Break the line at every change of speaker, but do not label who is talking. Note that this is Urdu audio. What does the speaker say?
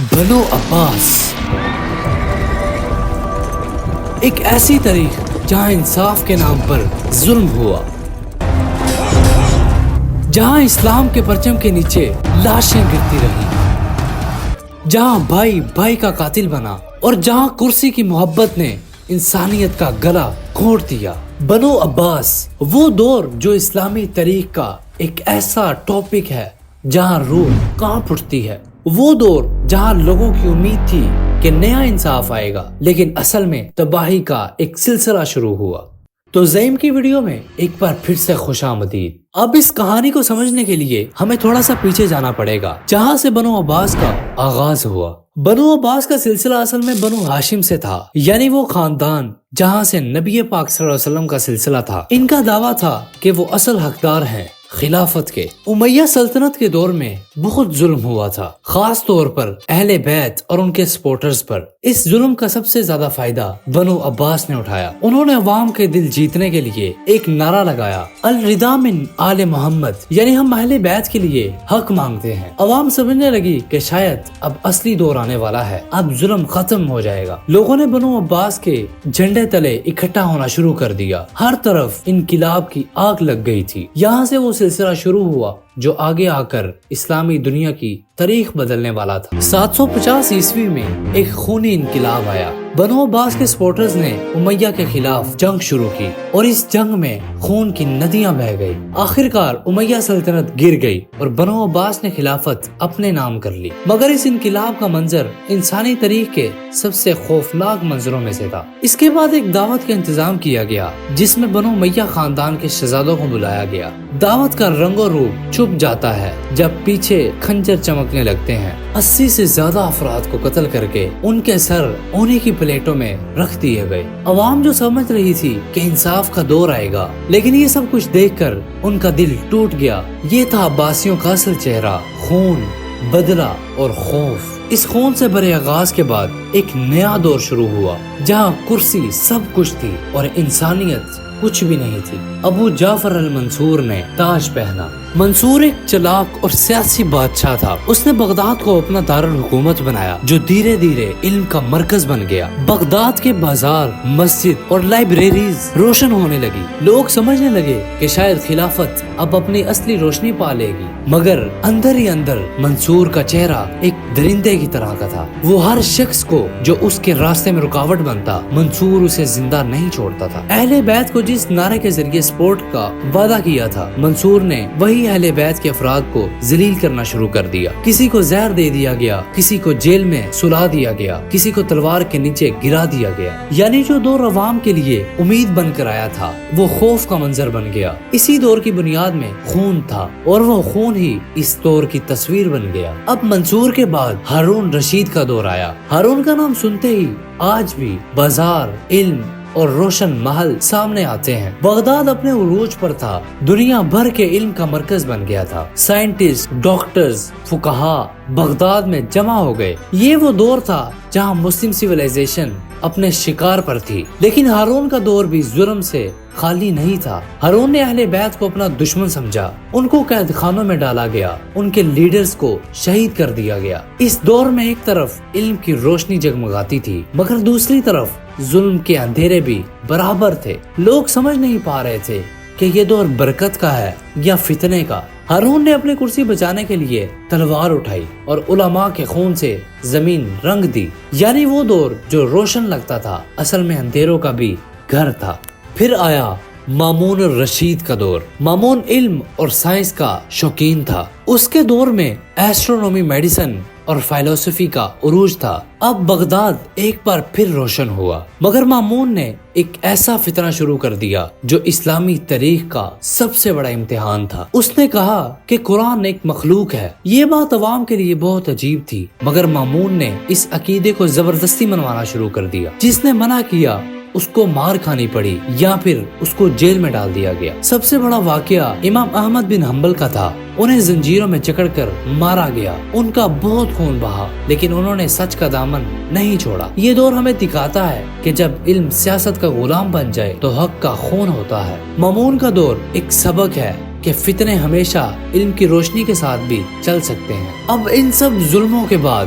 بنو عباس ایک ایسی تاریخ جہاں انصاف کے نام پر ظلم ہوا، جہاں اسلام کے پرچم کے نیچے لاشیں گرتی رہی، جہاں بھائی بھائی کا قاتل بنا اور جہاں کرسی کی محبت نے انسانیت کا گلا گھونٹ دیا۔ بنو عباس وہ دور جو اسلامی تاریخ کا ایک ایسا ٹاپک ہے جہاں روح کانپ اٹھتی ہے، وہ دور جہاں لوگوں کی امید تھی کہ نیا انصاف آئے گا، لیکن اصل میں تباہی کا ایک سلسلہ شروع ہوا۔ تو زیم کی ویڈیو میں ایک بار پھر سے خوش آمدید۔ اب اس کہانی کو سمجھنے کے لیے ہمیں تھوڑا سا پیچھے جانا پڑے گا، جہاں سے بنو عباس کا آغاز ہوا۔ بنو عباس کا سلسلہ اصل میں بنو ہاشم سے تھا، یعنی وہ خاندان جہاں سے نبی پاک صلی اللہ علیہ وسلم کا سلسلہ تھا۔ ان کا دعویٰ تھا کہ وہ اصل حقدار ہیں خلافت کے۔ امیہ سلطنت کے دور میں بہت ظلم ہوا تھا، خاص طور پر اہل بیت اور ان کے سپورٹرز پر۔ اس ظلم کا سب سے زیادہ فائدہ بنو عباس نے اٹھایا۔ انہوں نے عوام کے دل جیتنے کے لیے ایک نعرہ لگایا، الرضا من آل محمد، یعنی ہم اہل بیت کے لیے حق مانگتے ہیں۔ عوام سمجھنے لگی کہ شاید اب اصلی دور آنے والا ہے، اب ظلم ختم ہو جائے گا۔ لوگوں نے بنو عباس کے جھنڈے تلے اکٹھا ہونا شروع کر دیا۔ ہر طرف انقلاب کی آگ لگ گئی تھی۔ یہاں سے وہ سلسلہ شروع ہوا جو آگے آ کر اسلامی دنیا کی تاریخ بدلنے والا تھا۔ 750 عیسوی میں ایک خونی انقلاب آیا۔ بنو عباس کے سپورٹرز نے امیہ کے خلاف جنگ شروع کی اور اس جنگ میں خون کی ندیاں بہہ گئی۔ آخرکار امیہ سلطنت گر گئی اور بنو عباس نے خلافت اپنے نام کر لی۔ مگر اس انقلاب کا منظر انسانی تاریخ کے سب سے خوفناک منظروں میں سے تھا۔ اس کے بعد ایک دعوت کا انتظام کیا گیا جس میں بنو امیہ خاندان کے شہزادوں کو بلایا گیا۔ دعوت کا رنگ و روپ چھپ جاتا ہے جب پیچھے خنجر چمکنے لگتے ہیں۔ 80 سے زیادہ افراد کو قتل کر کے ان کے سر اونی کی پلیٹوں میں رکھ دیے گئے۔ عوام جو سمجھ رہی تھی کہ انصاف کا دور آئے گا، لیکن یہ سب کچھ دیکھ کر ان کا دل ٹوٹ گیا۔ یہ تھا عباسیوں کا اصل چہرہ، خون، بدلہ اور خوف۔ اس خون سے بھرے آغاز کے بعد ایک نیا دور شروع ہوا جہاں کرسی سب کچھ تھی اور انسانیت کچھ بھی نہیں تھی۔ ابو جعفر المنصور نے تاج پہنا۔ منصور ایک چلاک اور سیاسی بادشاہ تھا۔ اس نے بغداد کو اپنا دارالحکومت بنایا جو دھیرے دھیرے علم کا مرکز بن گیا۔ بغداد کے بازار، مسجد اور لائبریریز روشن ہونے لگی۔ لوگ سمجھنے لگے کہ شاید خلافت اب اپنی اصلی روشنی پا لے گی، مگر اندر ہی اندر منصور کا چہرہ ایک درندے کی طرح کا تھا۔ وہ ہر شخص کو جو اس کے راستے میں رکاوٹ بنتا، منصور اسے زندہ نہیں چھوڑتا تھا۔ اہل بیت کو جس نعرے کے ذریعے سپورٹ کا وعدہ کیا تھا، منصور نے وہی اہل بیت کے افراد کو ذلیل کرنا شروع کر دیا۔ کسی کو زہر دے دیا گیا، کسی کو جیل میں سلا دیا گیا، کسی کو تلوار کے نیچے گرا دیا گیا۔ یعنی جو دور عوام کے لیے امید بن کر آیا تھا، وہ خوف کا منظر بن گیا۔ اسی دور کی بنیاد میں خون تھا اور وہ خون ہی اس دور کی تصویر بن گیا۔ اب منصور کے بعد ہارون رشید کا دور آیا۔ ہارون کا نام سنتے ہی آج بھی بازار، علم اور روشن محل سامنے آتے ہیں۔ بغداد اپنے عروج پر تھا، دنیا بھر کے علم کا مرکز بن گیا تھا۔ سائنٹسٹ، ڈاکٹرز، فقہا بغداد میں جمع ہو گئے۔ یہ وہ دور تھا جہاں مسلم سیویلائزیشن اپنے شکار پر تھی۔ لیکن ہارون کا دور بھی ظلم سے خالی نہیں تھا۔ ہارون نے اہل بیت کو اپنا دشمن سمجھا، ان کو قید خانوں میں ڈالا گیا، ان کے لیڈرز کو شہید کر دیا گیا۔ اس دور میں ایک طرف علم کی روشنی جگمگاتی تھی، مگر دوسری طرف ظلم کے اندھیرے بھی برابر تھے۔ لوگ سمجھ نہیں پا رہے تھے کہ یہ دور برکت کا ہے یا فتنے کا۔ ہارون نے اپنی کرسی بچانے کے لیے تلوار اٹھائی اور علماء کے خون سے زمین رنگ دی۔ یعنی وہ دور جو روشن لگتا تھا، اصل میں اندھیروں کا بھی گھر تھا۔ پھر آیا مامون الرشید کا دور۔ مامون علم اور سائنس کا شوقین تھا۔ اس کے دور میں ایسٹرونومی، میڈیسن اور فلسفی کا عروج تھا۔ اب بغداد ایک بار پھر روشن ہوا، مگر مامون نے ایک ایسا فتنہ شروع کر دیا جو اسلامی تاریخ کا سب سے بڑا امتحان تھا۔ اس نے کہا کہ قرآن ایک مخلوق ہے۔ یہ بات عوام کے لیے بہت عجیب تھی، مگر مامون نے اس عقیدے کو زبردستی منوانا شروع کر دیا۔ جس نے منع کیا اس کو مار کھانی پڑی یا پھر اس کو جیل میں ڈال دیا گیا۔ سب سے بڑا واقعہ امام احمد بن حنبل کا تھا۔ انہیں زنجیروں میں جکڑ کر مارا گیا، ان کا بہت خون بہا، لیکن انہوں نے سچ کا دامن نہیں چھوڑا۔ یہ دور ہمیں دکھاتا ہے کہ جب علم سیاست کا غلام بن جائے تو حق کا خون ہوتا ہے۔ مامون کا دور ایک سبق ہے کہ فتنے ہمیشہ علم کی روشنی کے ساتھ بھی چل سکتے ہیں۔ اب ان سب ظلموں کے بعد